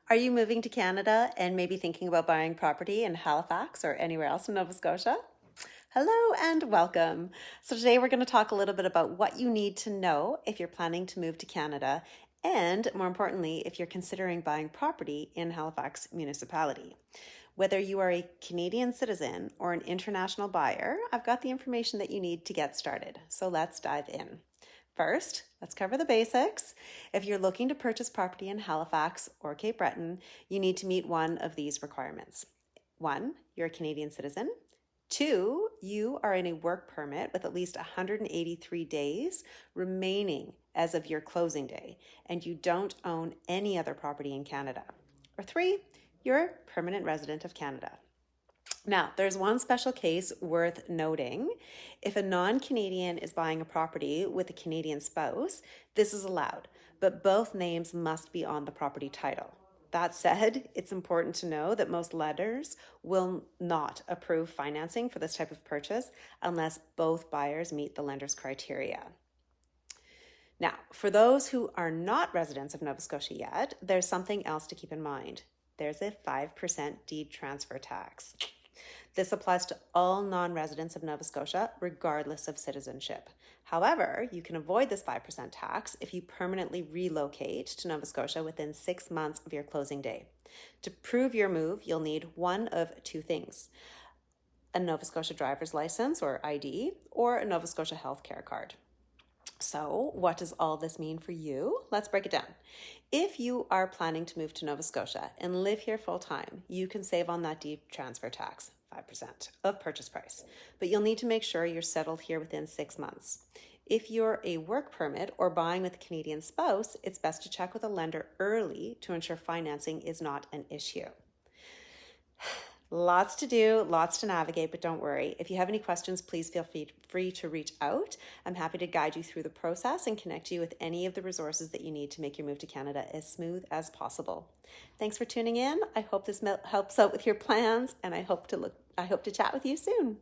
Are you moving to Canada and maybe thinking about buying property in Halifax or anywhere else in Nova Scotia? Hello and welcome. So today we're going to talk a little bit about what you need to know if you're planning to move to Canada and, more importantly, if you're considering buying property in Halifax municipality. Whether you are a Canadian citizen or an international buyer, I've got the information that you need to get started. So let's dive in. First, let's cover the basics. If you're looking to purchase property in Halifax or Cape Breton, you need to meet one of these requirements. 1, you're a Canadian citizen. 2, you are in a work permit with at least 183 days remaining as of your closing day, and you don't own any other property in Canada. Or 3, you're a permanent resident of Canada. Now, there's one special case worth noting. If a non-Canadian is buying a property with a Canadian spouse, this is allowed, but both names must be on the property title. That said, it's important to know that most lenders will not approve financing for this type of purchase unless both buyers meet the lender's criteria. Now, for those who are not residents of Nova Scotia yet, there's something else to keep in mind. There's a 5% deed transfer tax. This applies to all non-residents of Nova Scotia, regardless of citizenship. However, you can avoid this 5% tax if you permanently relocate to Nova Scotia within 6 months of your closing day. To prove your move, you'll need one of two things: a Nova Scotia driver's license or ID, or a Nova Scotia healthcare card. So what does all this mean for you? Let's break it down. If you are planning to move to Nova Scotia and live here full time, you can save on that deed transfer tax, 5% of purchase price, but you'll need to make sure you're settled here within 6 months. If you're a work permit or buying with a Canadian spouse, it's best to check with a lender early to ensure financing is not an issue. Lots to do, lots to navigate, but don't worry. If you have any questions, please feel free to reach out. I'm happy to guide you through the process and connect you with any of the resources that you need to make your move to Canada as smooth as possible. Thanks for tuning in. I hope this helps out with your plans, and I hope to chat with you soon.